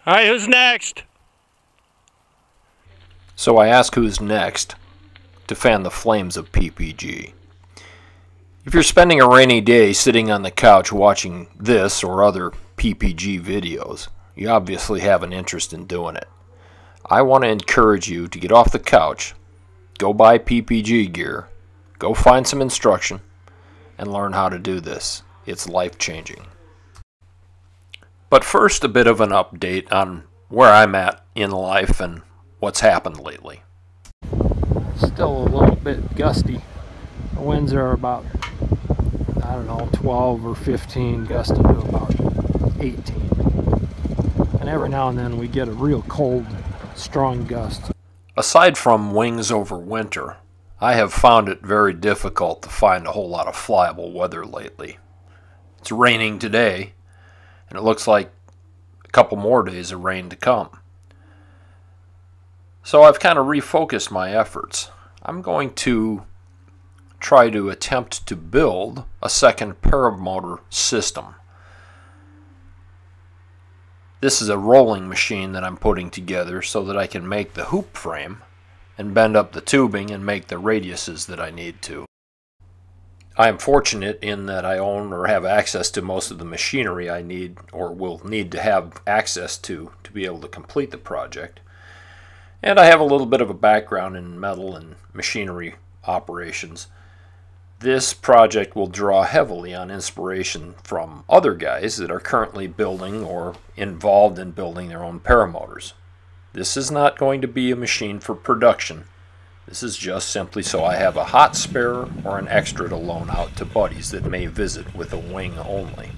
All right, who's next? So I ask who's next to fan the flames of PPG. If you're spending a rainy day sitting on the couch watching this or other PPG videos, you obviously have an interest in doing it. I want to encourage you to get off the couch, go buy PPG gear, go find some instruction, and learn how to do this. It's life-changing. But first, a bit of an update on where I'm at in life and what's happened lately. Still a little bit gusty. The winds are about, I don't know, 12 or 15, gusting to about 18. And every now and then we get a real cold, strong gust. Aside from wings over winter, I have found it very difficult to find a whole lot of flyable weather lately. It's raining today, and it looks like a couple more days of rain to come. So I've kind of refocused my efforts. I'm going to try to attempt to build a second Paramotor system. This is a rolling machine that I'm putting together so that I can make the hoop frame and bend up the tubing and make the radiuses that I need to. I am fortunate in that I own or have access to most of the machinery I need or will need to have access to be able to complete the project. And I have a little bit of a background in metal and machinery operations. This project will draw heavily on inspiration from other guys that are currently building or involved in building their own paramotors. This is not going to be a machine for production. This is just simply so I have a hot spare or an extra to loan out to buddies that may visit with a wing only.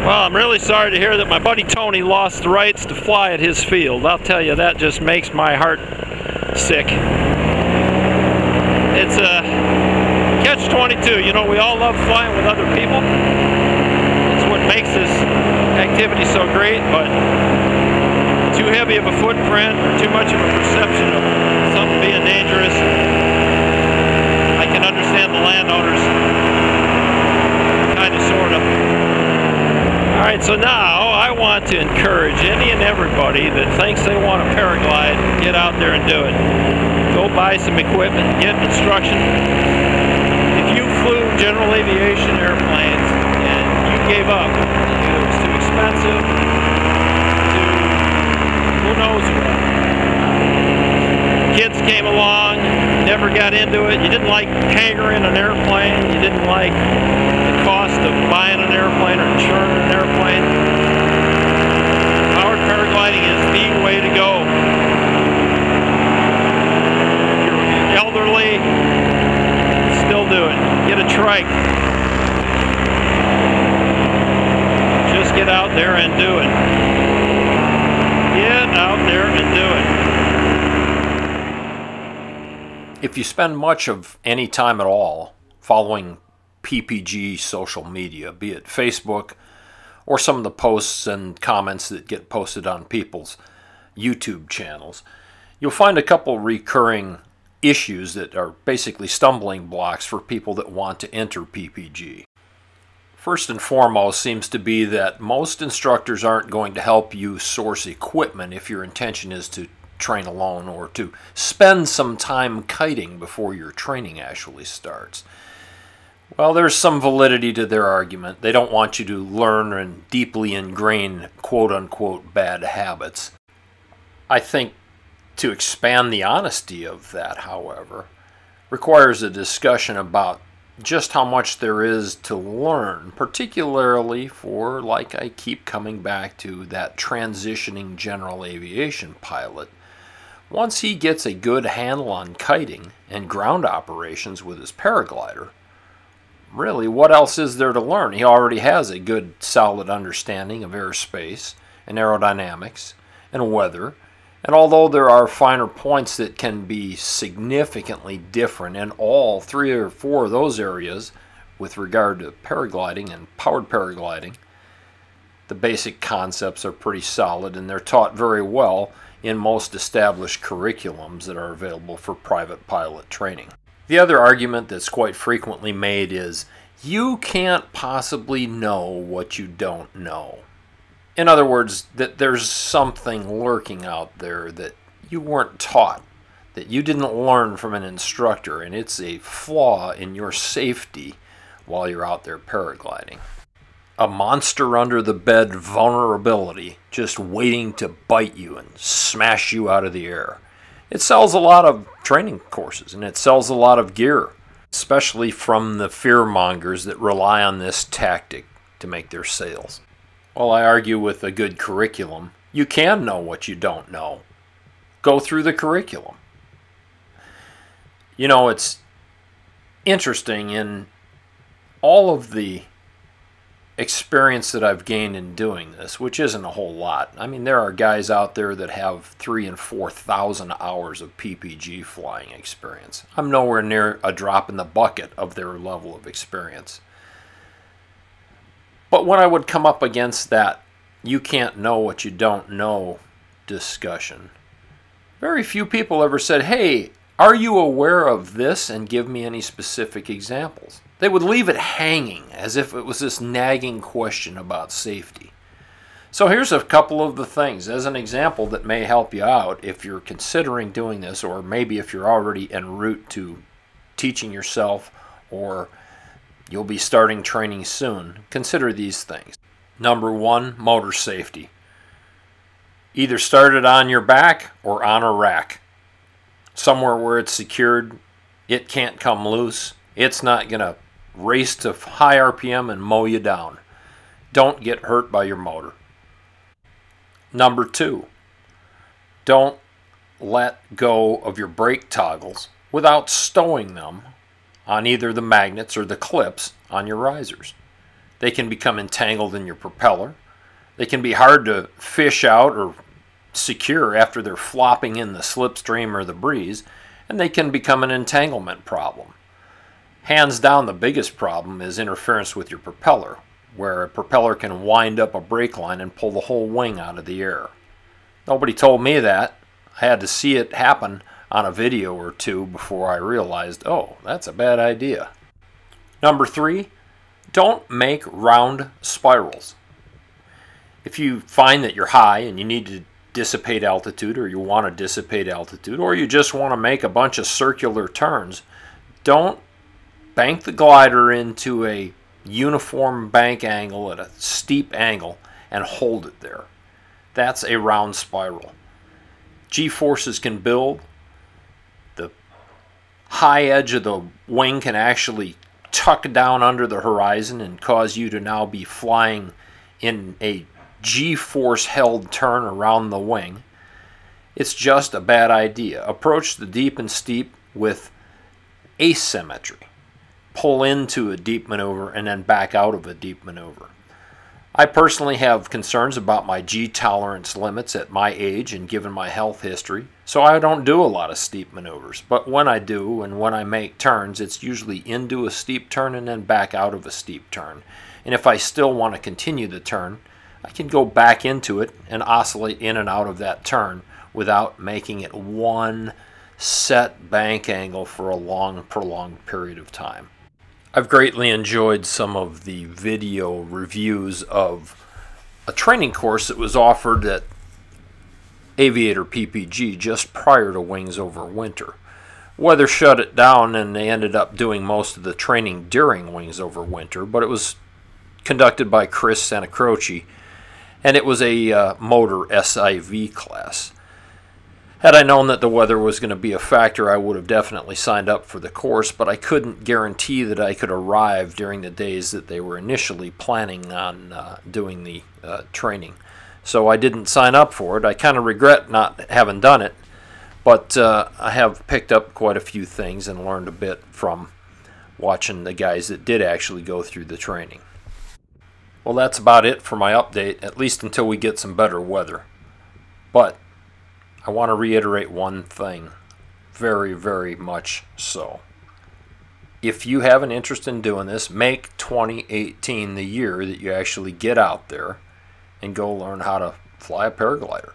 Well, I'm really sorry to hear that my buddy Tony lost the rights to fly at his field. I'll tell you, that just makes my heart sick. It's a catch-22. You know, we all love flying with other people. It's what makes this activity so great, but too heavy of a footprint or too much of a perception of something being dangerous. I can understand the landowners, kind of, sort of. Alright, so now I want to encourage any and everybody that thinks they want to paraglide, get out there and do it. Go buy some equipment, get instruction. If you flew general aviation airplanes and you gave up, it was too expensive, who knows what. Kids came along, never got into it, you didn't like hangering an airplane, you didn't like the cost of buying an airplane or insuring an airplane. Powered paragliding is the way to go. If you're elderly, still do it. Get a trike. Just get out there and do it. Get out there and do it. If you spend much of any time at all following PPG social media, be it Facebook or some of the posts and comments that get posted on people's YouTube channels, you'll find a couple recurring issues that are basically stumbling blocks for people that want to enter PPG. First and foremost seems to be that most instructors aren't going to help you source equipment if your intention is to train alone or to spend some time kiting before your training actually starts. Well, there's some validity to their argument. They don't want you to learn and deeply ingrain quote-unquote bad habits. I think to expand the honesty of that, however, requires a discussion about just how much there is to learn, particularly for, like I keep coming back to, that transitioning general aviation pilot. Once he gets a good handle on kiting and ground operations with his paraglider, really, what else is there to learn? He already has a good, solid understanding of airspace and aerodynamics and weather. And although there are finer points that can be significantly different in all 3 or 4 of those areas with regard to paragliding and powered paragliding, the basic concepts are pretty solid, and they're taught very well in most established curriculums that are available for private pilot training. The other argument that's quite frequently made is, you can't possibly know what you don't know. In other words, that there's something lurking out there that you weren't taught, that you didn't learn from an instructor, and it's a flaw in your safety while you're out there paragliding. A monster under the bed vulnerability just waiting to bite you and smash you out of the air. It sells a lot of training courses, and it sells a lot of gear, especially from the fear mongers that rely on this tactic to make their sales. Well, I argue with a good curriculum, you can know what you don't know. Go through the curriculum. You know, it's interesting, in all of the experience that I've gained in doing this, which isn't a whole lot. I mean, there are guys out there that have 3,000 and 4,000 hours of PPG flying experience. I'm nowhere near a drop in the bucket of their level of experience. But when I would come up against that you can't know what you don't know discussion, very few people ever said, hey, are you aware of this, and give me any specific examples. They would leave it hanging as if it was this nagging question about safety. So here's a couple of the things as an example that may help you out if you're considering doing this, or maybe if you're already en route to teaching yourself, or you'll be starting training soon. Consider these things. Number 1, motor safety. Either start it on your back or on a rack. Somewhere where it's secured, it can't come loose. It's not going to race to high RPM and mow you down. Don't get hurt by your motor. Number 2, don't let go of your brake toggles without stowing them on either the magnets or the clips on your risers. They can become entangled in your propeller. They can be hard to fish out or secure after they're flopping in the slipstream or the breeze, and they can become an entanglement problem. Hands down, the biggest problem is interference with your propeller, where a propeller can wind up a brake line and pull the whole wing out of the air. Nobody told me that. I had to see it happen on a video or two before I realized, oh, that's a bad idea. Number 3, don't make round spirals. If you find that you're high and you need to dissipate altitude, or you want to dissipate altitude, or you just want to make a bunch of circular turns, don't bank the glider into a uniform bank angle at a steep angle and hold it there. That's a round spiral. G-forces can build. The high edge of the wing can actually tuck down under the horizon and cause you to now be flying in a G-force held turn around the wing. It's just a bad idea. Approach the deep and steep with asymmetry. Pull into a deep maneuver and then back out of a deep maneuver. I personally have concerns about my G tolerance limits at my age and given my health history, so I don't do a lot of steep maneuvers. But when I do, and when I make turns, it's usually into a steep turn and then back out of a steep turn. And if I still want to continue the turn, I can go back into it and oscillate in and out of that turn without making it one set bank angle for a long, prolonged period of time. I've greatly enjoyed some of the video reviews of a training course that was offered at Aviator PPG just prior to Wings Over Winter. Weather shut it down and they ended up doing most of the training during Wings Over Winter, but it was conducted by Chris Santacroce, and it was a motor SIV class. Had I known that the weather was going to be a factor, I would have definitely signed up for the course, but I couldn't guarantee that I could arrive during the days that they were initially planning on doing the training. So I didn't sign up for it. I kind of regret not having done it, but I have picked up quite a few things and learned a bit from watching the guys that did actually go through the training. Well, that's about it for my update, at least until we get some better weather. But I want to reiterate one thing, very, very much so. If you have an interest in doing this, make 2018 the year that you actually get out there and go learn how to fly a paraglider.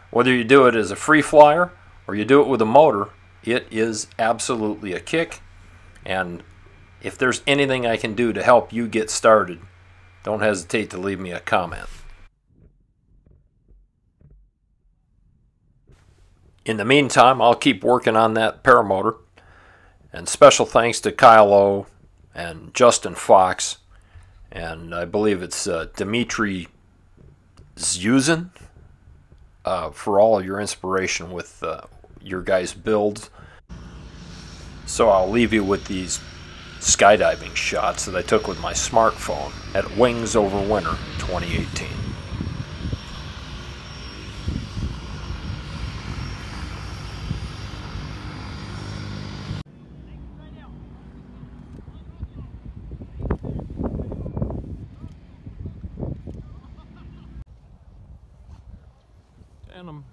Whether you do it as a free flyer or you do it with a motor, it is absolutely a kick. And if there's anything I can do to help you get started, don't hesitate to leave me a comment. In the meantime, I'll keep working on that paramotor. And special thanks to Kyle O and Justin Fox, and I believe it's Dimitri Zuzin, for all of your inspiration with your guys' builds. So I'll leave you with these skydiving shots that I took with my smartphone at Wings Over Winter 2018. And I'm